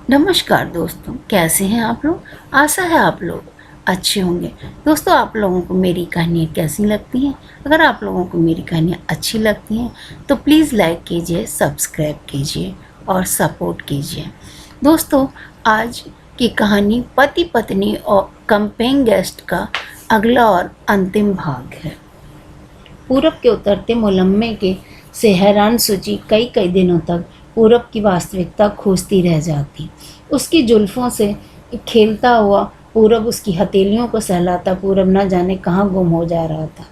नमस्कार दोस्तों, कैसे हैं आप लोग। आशा है आप लोग अच्छे होंगे। दोस्तों, आप लोगों को मेरी कहानियाँ कैसी लगती हैं? अगर आप लोगों को मेरी कहानियाँ अच्छी लगती हैं तो प्लीज़ लाइक कीजिए, सब्सक्राइब कीजिए और सपोर्ट कीजिए। दोस्तों, आज की कहानी पति पत्नी और कम पेइंग गेस्ट का अगला और अंतिम भाग है। पूरब के उतरते मुलम्मे के से हैरान सूची कई कई दिनों तक पूरब की वास्तविकता खोजती रह जाती। उसकी जुल्फ़ों से खेलता हुआ पूरब उसकी हथेलियों को सहलाता पूरब न जाने कहाँ गुम हो जा रहा था।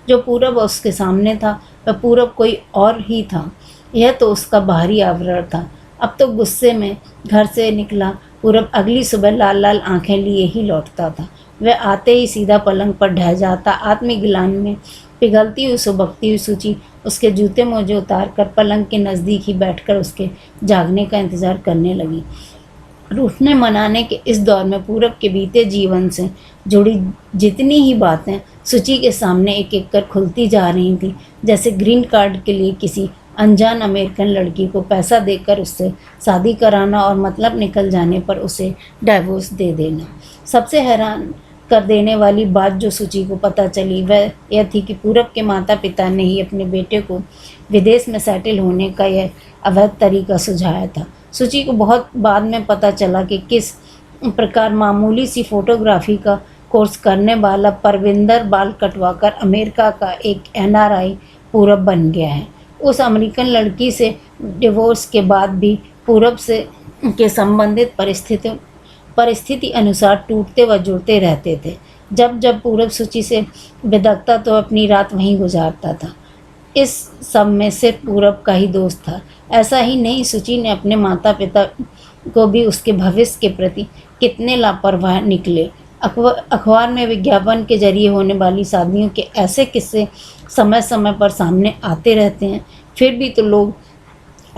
जो पूरब उसके सामने था वह पूरब कोई और ही था। यह तो उसका बाहरी आवरण था। अब तो गुस्से में घर से निकला पूरब अगली सुबह लाल लाल आंखें लिए ही लौटता था। वह आते ही सीधा पलंग पर ढह जाता। आत्मग्लानि में पिघलती हुई सुबकती हुई सूची उसके जूते मोजे उतार कर पलंग के नज़दीक ही बैठकर उसके जागने का इंतज़ार करने लगी। रूठने मनाने के इस दौर में पूरब के बीते जीवन से जुड़ी जितनी ही बातें सूची के सामने एक एक कर खुलती जा रही थी, जैसे ग्रीन कार्ड के लिए किसी अनजान अमेरिकन लड़की को पैसा देकर उससे शादी कराना और मतलब निकल जाने पर उसे डाइवोर्स दे देना। सबसे हैरान कर देने वाली बात जो सूची को पता चली वह यह थी कि पूरब के माता पिता ने ही अपने बेटे को विदेश में सेटल होने का यह अवैध तरीका सुझाया था। सूची को बहुत बाद में पता चला कि किस प्रकार मामूली सी फोटोग्राफी का कोर्स करने वाला परविंदर बाल कटवाकर अमेरिका का एक एनआरआई पूरब बन गया है। उस अमेरिकन लड़की से डिवोर्स के बाद भी पूरब से के संबंधित परिस्थिति अनुसार टूटते व जुड़ते रहते थे। जब जब पूरब सूची से बिदकता तो अपनी रात वहीं गुजारता था। इस सब में सिर्फ पूरब का ही दोस्त था। ऐसा ही नहीं, सूची ने अपने माता पिता को भी उसके भविष्य के प्रति कितने लापरवाह निकले। अखबार में विज्ञापन के जरिए होने वाली शादियों के ऐसे किस्से समय समय पर सामने आते रहते हैं, फिर भी तो लोग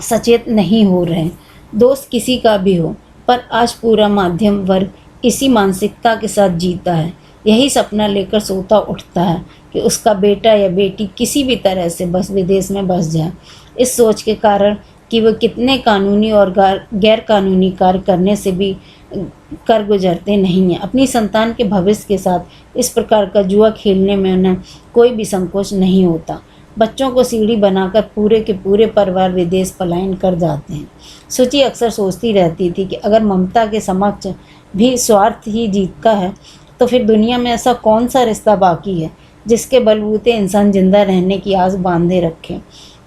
सचेत नहीं हो रहे। दोस्त किसी का भी हो, पर आज पूरा माध्यम वर्ग इसी मानसिकता के साथ जीता है। यही सपना लेकर सोता उठता है कि उसका बेटा या बेटी किसी भी तरह से बस विदेश में बस जाए। इस सोच के कारण कि वह कितने कानूनी और गैर कानूनी कार्य करने से भी कर गुजरते नहीं हैं। अपनी संतान के भविष्य के साथ इस प्रकार का जुआ खेलने में उन्हें कोई भी संकोच नहीं होता। बच्चों को सीढ़ी बनाकर पूरे के पूरे परिवार विदेश पलायन कर जाते हैं। सूची अक्सर सोचती रहती थी कि अगर ममता के समक्ष भी स्वार्थ ही जीतता है तो फिर दुनिया में ऐसा कौन सा रिश्ता बाकी है जिसके बलबूते इंसान जिंदा रहने की आस बांधे रखे।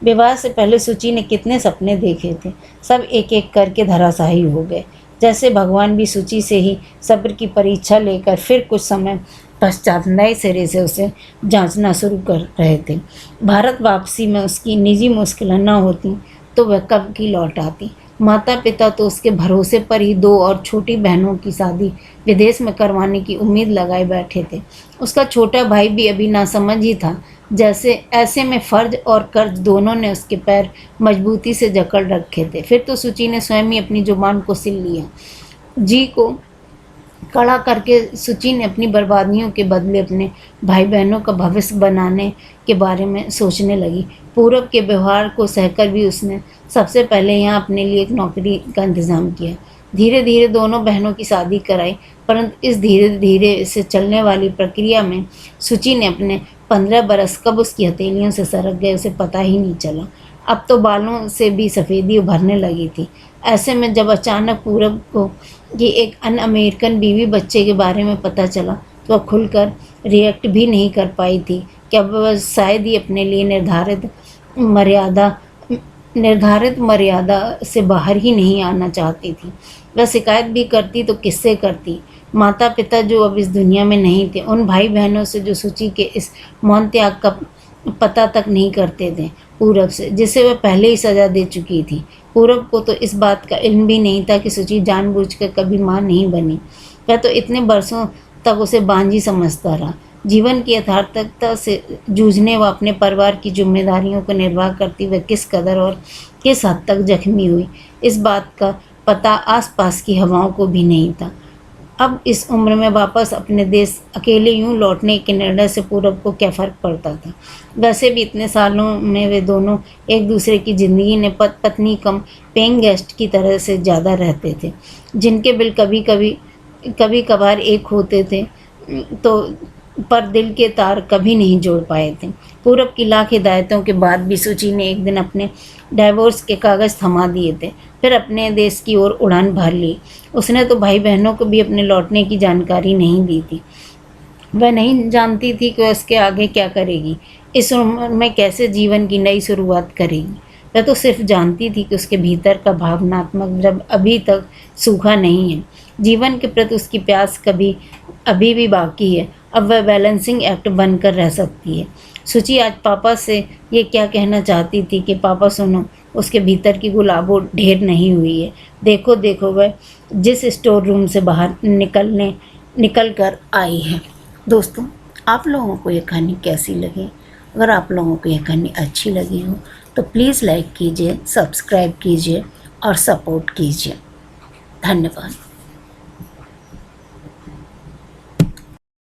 विवाह से पहले सूची ने कितने सपने देखे थे, सब एक एक करके धराशायी हो गए। जैसे भगवान भी सूची से ही सब्र की परीक्षा लेकर फिर कुछ समय पश्चात नए सिरे से उसे जांचना शुरू कर रहे थे। भारत वापसी में उसकी निजी मुश्किलें न होती तो वह कब की लौट आती। माता पिता तो उसके भरोसे पर ही दो और छोटी बहनों की शादी विदेश में करवाने की उम्मीद लगाए बैठे थे। उसका छोटा भाई भी अभी नासमझ ही था। जैसे ऐसे में फर्ज और कर्ज दोनों ने उसके पैर मजबूती से जकड़ रखे थे। फिर तो सूची ने स्वयं ही अपनी जुबान को सिल लिया। जी को कड़ा करके सूची ने अपनी बर्बादियों के बदले अपने भाई बहनों का भविष्य बनाने के बारे में सोचने लगी। पूरब के व्यवहार को सहकर भी उसने सबसे पहले यहाँ अपने लिए एक नौकरी का इंतज़ाम किया। धीरे धीरे दोनों बहनों की शादी कराई, परंतु इस धीरे धीरे से चलने वाली प्रक्रिया में सूची ने अपने 15 बरस कब उसकी हथेलियों से सरक गए उसे पता ही नहीं चला। अब तो बालों से भी सफ़ेदी उभरने लगी थी। ऐसे में जब अचानक पूरब को कि एक अन्य अमेरिकन बीवी बच्चे के बारे में पता चला तो वह खुलकर रिएक्ट भी नहीं कर पाई थी कि अब वह शायद ही अपने लिए निर्धारित मर्यादा से बाहर ही नहीं आना चाहती थी। वह शिकायत भी करती तो किससे करती। माता पिता जो अब इस दुनिया में नहीं थे, उन भाई बहनों से जो सूची के इस मौन त्याग का पता तक नहीं करते थे, पूरब से जिसे वह पहले ही सज़ा दे चुकी थी। पूरब को तो इस बात का इल्म भी नहीं था कि सूची जानबूझकर कभी माँ नहीं बनी। वह तो इतने बरसों तक उसे बांझी समझता रहा। जीवन की यथार्थता से जूझने व अपने परिवार की जिम्मेदारियों को निर्वाह करती वह किस कदर और किस हद तक जख्मी हुई, इस बात का पता आसपास की हवाओं को भी नहीं था। अब इस उम्र में वापस अपने देश अकेले यूं लौटने के निर्णय से पूरब को क्या फ़र्क पड़ता था। वैसे भी इतने सालों में वे दोनों एक दूसरे की ज़िंदगी में पत्नी कम पेइंग गेस्ट की तरह से ज़्यादा रहते थे, जिनके बिल कभी कभार एक होते थे तो पर दिल के तार कभी नहीं जोड़ पाए थे। पूरब की लाख हिदायतों के बाद भी सुची ने एक दिन अपने डाइवोर्स के कागज़ थमा दिए थे, फिर अपने देश की ओर उड़ान भर ली। उसने तो भाई बहनों को भी अपने लौटने की जानकारी नहीं दी थी। वह नहीं जानती थी कि वह उसके आगे क्या करेगी, इस उम्र में कैसे जीवन की नई शुरुआत करेगी। वह तो सिर्फ जानती थी कि उसके भीतर का भावनात्मक जब अभी तक सूखा नहीं है। जीवन के प्रति उसकी प्यास अभी भी बाकी है। अब वह बैलेंसिंग एक्ट बनकर रह सकती है। सुची आज पापा से ये क्या कहना चाहती थी कि पापा सुनो, उसके भीतर की गुलाबो ढेर नहीं हुई है। देखो देखो, वह जिस स्टोर रूम से बाहर निकल कर आई है। दोस्तों, आप लोगों को ये कहानी कैसी लगी? अगर आप लोगों को ये कहानी अच्छी लगी हो तो प्लीज़ लाइक कीजिए, सब्सक्राइब कीजिए और सपोर्ट कीजिए। धन्यवाद।